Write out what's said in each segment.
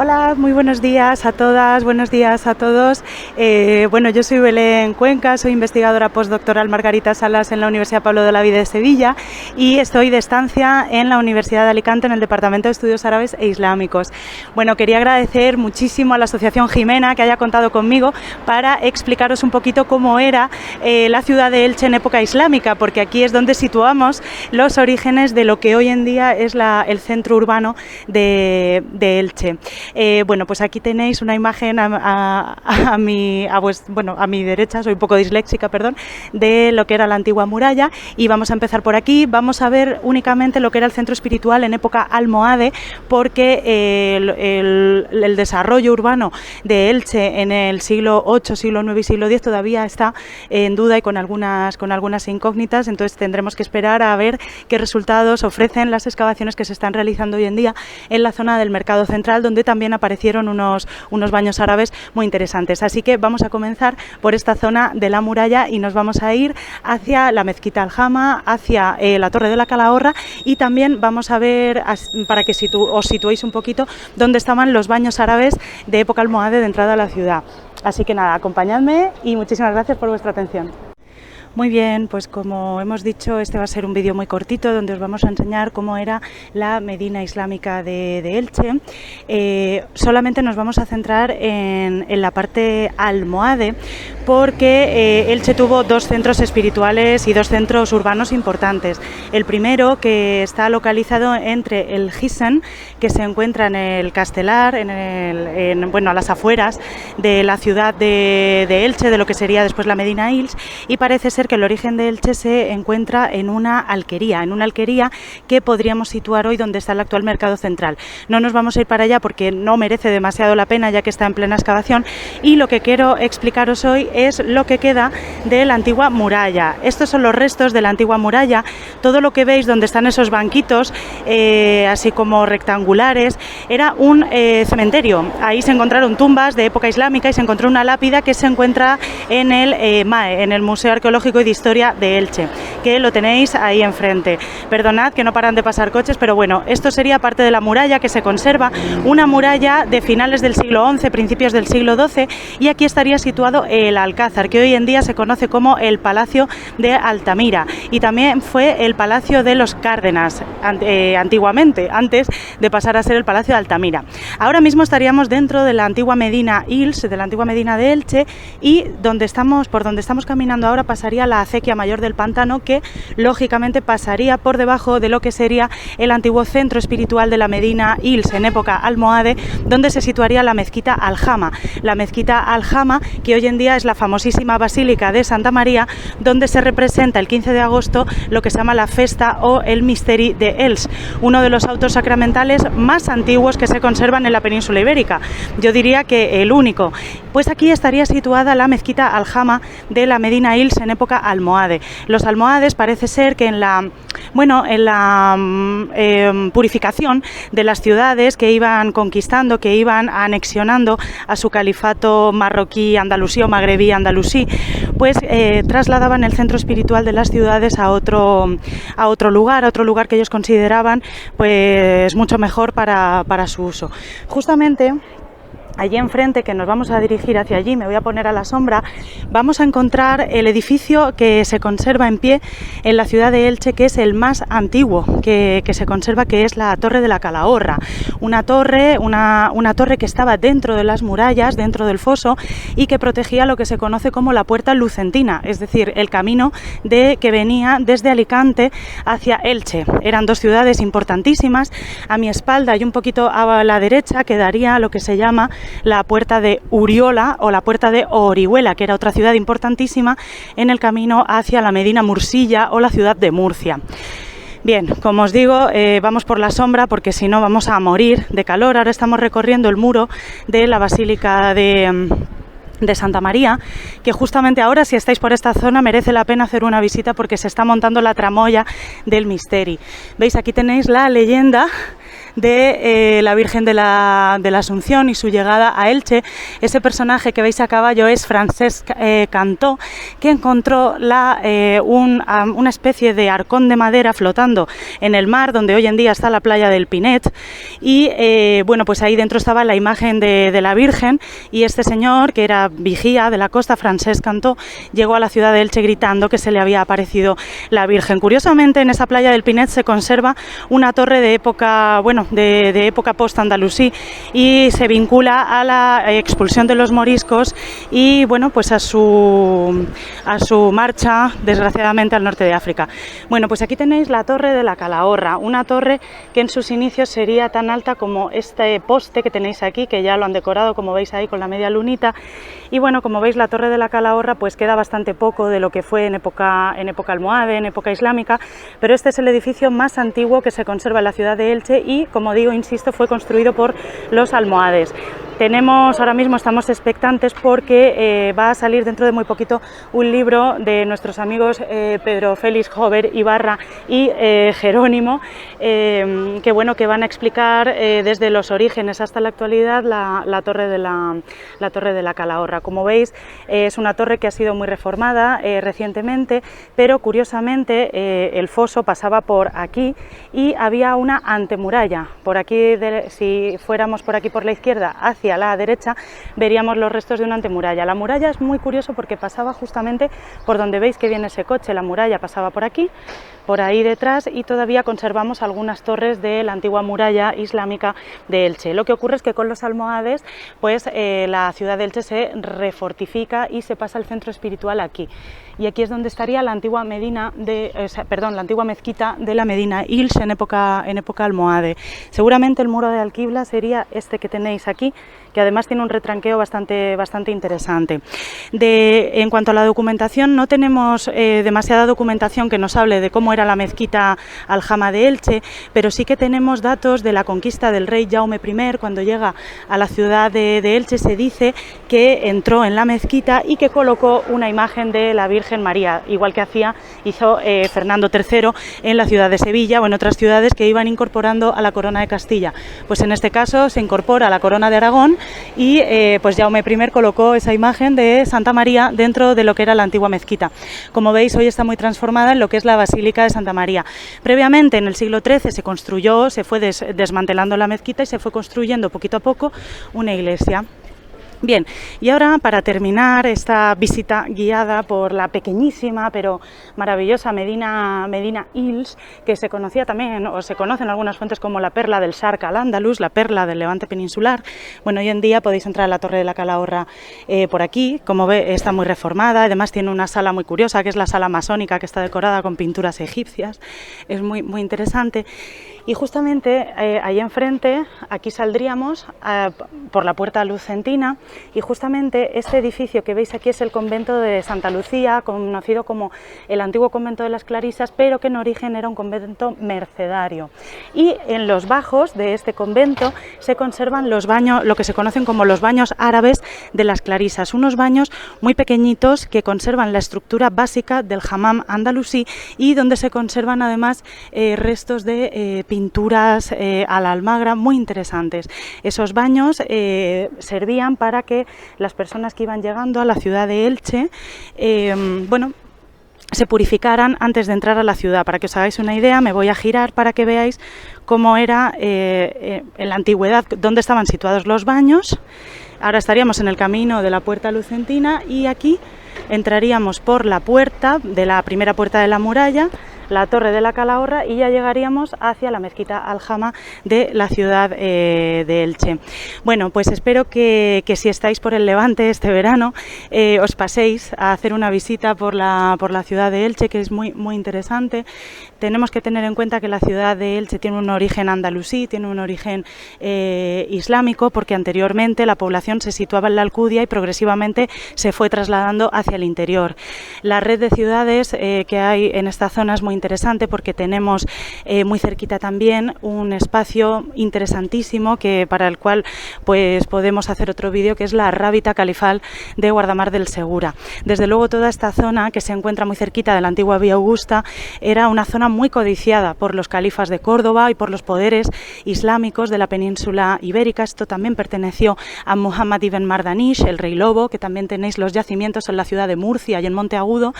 Hola, muy buenos días a todas, buenos días a todos. Bueno, yo soy Belén Cuenca, soy investigadora postdoctoral Margarita Salas en la Universidad Pablo de Olavide de Sevilla y estoy de estancia en la Universidad de Alicante en el Departamento de Estudios Árabes e Islámicos. Bueno, quería agradecer muchísimo a la Asociación Jimena que haya contado conmigo para explicaros un poquito cómo era la ciudad de Elche en época islámica, porque aquí es donde situamos los orígenes de lo que hoy en día es el centro urbano de Elche. Bueno, pues aquí tenéis una imagen a mi derecha, soy un poco disléxica, perdón, de lo que era la antigua muralla, y vamos a empezar por aquí. Vamos a ver únicamente lo que era el centro espiritual en época almohade, porque el desarrollo urbano de Elche en el siglo VIII, siglo IX y siglo X todavía está en duda y con algunas incógnitas, entonces tendremos que esperar a ver qué resultados ofrecen las excavaciones que se están realizando hoy en día en la zona del Mercado Central, donde también aparecieron unos baños árabes muy interesantes. Así que vamos a comenzar por esta zona de la muralla y nos vamos a ir hacia la mezquita Al-Jama, hacia la Torre de la Calahorra, y también vamos a ver, para que os situéis un poquito, dónde estaban los baños árabes de época almohade de entrada a la ciudad. Así que nada, acompañadme y muchísimas gracias por vuestra atención. Muy bien, pues como hemos dicho, este va a ser un vídeo muy cortito donde os vamos a enseñar cómo era la Medina Islámica de Elche. Solamente nos vamos a centrar en la parte almohade, porque Elche tuvo dos centros espirituales y dos centros urbanos importantes. El primero, que está localizado entre el Gisen, que se encuentra en el Castelar, a las afueras de la ciudad de Elche, de lo que sería después la Medina Ils, y parece ser que el origen de Elche se encuentra en una alquería que podríamos situar hoy donde está el actual Mercado Central. No nos vamos a ir para allá porque no merece demasiado la pena, ya que está en plena excavación, y lo que quiero explicaros hoy es lo que queda de la antigua muralla. Estos son los restos de la antigua muralla. Todo lo que veis donde están esos banquitos, así como rectangulares, era un cementerio. Ahí se encontraron tumbas de época islámica y se encontró una lápida que se encuentra en el MAE, en el Museo Arqueológico y de Historia de Elche, que lo tenéis ahí enfrente. Perdonad que no paran de pasar coches, pero bueno, esto sería parte de la muralla que se conserva, una muralla de finales del siglo XI, principios del siglo XII, y aquí estaría situado el Alcázar, que hoy en día se conoce como el Palacio de Altamira, y también fue el Palacio de los Cárdenas, antiguamente, antes de pasar a ser el Palacio de Altamira. Ahora mismo estaríamos dentro de la antigua Medina Ils, de la antigua Medina de Elche, y por donde estamos caminando ahora pasaría la acequia mayor del pantano, que lógicamente pasaría por debajo de lo que sería el antiguo centro espiritual de la Medina Ils en época almohade, donde se situaría la mezquita Al-Jama. La mezquita Al-Jama, que hoy en día es la famosísima Basílica de Santa María, donde se representa el 15 de agosto lo que se llama la Festa o el Misteri de Els, uno de los autos sacramentales más antiguos que se conservan en la península ibérica. Yo diría que el único. Pues aquí estaría situada la mezquita Al-Jama de la Medina Ils en época almohade. Los almohades parece ser que en la purificación de las ciudades que iban conquistando, que iban anexionando a su califato marroquí andalusí o magrebí andalusí, pues trasladaban el centro espiritual de las ciudades a otro lugar que ellos consideraban pues mucho mejor para su uso. Justamente allí enfrente, que nos vamos a dirigir hacia allí, me voy a poner a la sombra, vamos a encontrar el edificio que se conserva en pie en la ciudad de Elche, que es el más antiguo que se conserva, que es la Torre de la Calahorra. Una torre que estaba dentro de las murallas, dentro del foso, y que protegía lo que se conoce como la Puerta Lucentina, es decir, el camino que venía desde Alicante hacia Elche. Eran dos ciudades importantísimas. A mi espalda y un poquito a la derecha quedaría lo que se llama la puerta de Uriola o la puerta de Orihuela, que era otra ciudad importantísima en el camino hacia la Medina Mursilla o la ciudad de Murcia. Bien, como os digo, vamos por la sombra porque si no vamos a morir de calor. Ahora estamos recorriendo el muro de la Basílica de Santa María, que justamente ahora, si estáis por esta zona, merece la pena hacer una visita porque se está montando la tramoya del Misteri. ¿Veis? Aquí tenéis la leyenda de la Virgen de la Asunción y su llegada a Elche. Ese personaje que veis a caballo es Francesc Cantó, que encontró una especie de arcón de madera flotando en el mar, donde hoy en día está la playa del Pinet, y bueno, pues ahí dentro estaba la imagen de la Virgen, y este señor, que era vigía de la costa, Francesc Cantó, llegó a la ciudad de Elche gritando que se le había aparecido la Virgen. Curiosamente, en esa playa del Pinet se conserva una torre de época, bueno, de época post-andalusí, y se vincula a la expulsión de los moriscos y, bueno, pues a su marcha, desgraciadamente, al norte de África. Bueno, pues aquí tenéis la torre de la Calahorra, una torre que en sus inicios sería tan alta como este poste que tenéis aquí, que ya lo han decorado, como veis ahí, con la media lunita. Y bueno, como veis, la torre de la Calahorra pues queda bastante poco de lo que fue en época almohade, en época islámica, pero este es el edificio más antiguo que se conserva en la ciudad de Elche y, como digo, insisto, fue construido por los almohades. Ahora mismo estamos expectantes porque va a salir dentro de muy poquito un libro de nuestros amigos Pedro Félix Jover Ibarra y Jerónimo, que van a explicar desde los orígenes hasta la actualidad la torre de la Calahorra. Como veis, es una torre que ha sido muy reformada recientemente, pero curiosamente el foso pasaba por aquí y había una antemuralla. Por aquí, si fuéramos por aquí por la izquierda hacia la derecha, veríamos los restos de una antemuralla. La muralla es muy curioso porque pasaba justamente por donde veis que viene ese coche. La muralla pasaba por aquí, por ahí detrás, y todavía conservamos algunas torres de la antigua muralla islámica de Elche. Lo que ocurre es que con los almohades, pues la ciudad de Elche se refortifica y se pasa el centro espiritual aquí. Y aquí es donde estaría la antigua la antigua mezquita de la Medina Ils en época almohade. Seguramente el muro de alquibla sería este que tenéis aquí, que además tiene un retranqueo bastante interesante. En cuanto a la documentación, no tenemos demasiada documentación que nos hable de cómo era la mezquita Aljama de Elche, pero sí que tenemos datos de la conquista del rey Jaume I. Cuando llega a la ciudad de Elche, se dice que entró en la mezquita y que colocó una imagen de la Virgen María, igual que hizo Fernando III en la ciudad de Sevilla o en otras ciudades que iban incorporando a la corona de Castilla. Pues en este caso se incorpora a la corona de Aragón y pues Jaume I colocó esa imagen de Santa María dentro de lo que era la antigua mezquita. Como veis, hoy está muy transformada en lo que es la Basílica de Santa María. Previamente, en el siglo XIII, se fue desmantelando la mezquita y se fue construyendo poquito a poco una iglesia. Bien, y ahora, para terminar esta visita guiada por la pequeñísima pero maravillosa Medina Ils, que se conocía también, o se conoce en algunas fuentes como la perla del Sharq al-Ándalus, la perla del Levante peninsular. Bueno, hoy en día podéis entrar a la Torre de la Calahorra por aquí. Como ve, está muy reformada, además tiene una sala muy curiosa, que es la sala masónica, que está decorada con pinturas egipcias. Es muy interesante. Y justamente ahí enfrente, aquí saldríamos por la Puerta Lucentina, y justamente este edificio que veis aquí es el convento de Santa Lucía, conocido como el antiguo convento de las Clarisas, pero que en origen era un convento mercedario. Y en los bajos de este convento se conservan los baños, lo que se conocen como los baños árabes de las Clarisas, unos baños muy pequeñitos que conservan la estructura básica del hammam andalusí y donde se conservan además restos de pinturas a la almagra muy interesantes. Esos baños servían para que las personas que iban llegando a la ciudad de Elche, se purificaran antes de entrar a la ciudad. Para que os hagáis una idea, me voy a girar para que veáis cómo era en la antigüedad, dónde estaban situados los baños. Ahora estaríamos en el camino de la Puerta Lucentina y aquí entraríamos por la primera puerta de la muralla, la Torre de la Calahorra, y ya llegaríamos hacia la mezquita Aljama de la ciudad de Elche. Bueno, pues espero que si estáis por el Levante este verano os paséis a hacer una visita por la ciudad de Elche, que es muy interesante. Tenemos que tener en cuenta que la ciudad de Elche tiene un origen andalusí, tiene un origen islámico, porque anteriormente la población se situaba en la Alcudia y progresivamente se fue trasladando hacia el interior. La red de ciudades que hay en esta zona es muy interesante porque tenemos muy cerquita también un espacio interesantísimo para el cual pues podemos hacer otro vídeo, que es la Rábita Califal de Guardamar del Segura. Desde luego toda esta zona, que se encuentra muy cerquita de la antigua Vía Augusta, era una zona muy codiciada por los califas de Córdoba y por los poderes islámicos de la península ibérica. Esto también perteneció a Muhammad ibn Mardanish, el rey lobo, que también tenéis los yacimientos en la ciudad de Murcia y en Monte Agudo,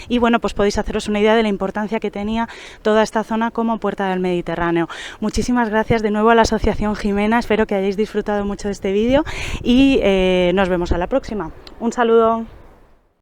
y bueno, pues podéis haceros una idea de la importancia que tenía toda esta zona como puerta del Mediterráneo. Muchísimas gracias de nuevo a la Asociación Jimena, espero que hayáis disfrutado mucho de este vídeo y nos vemos a la próxima. Un saludo.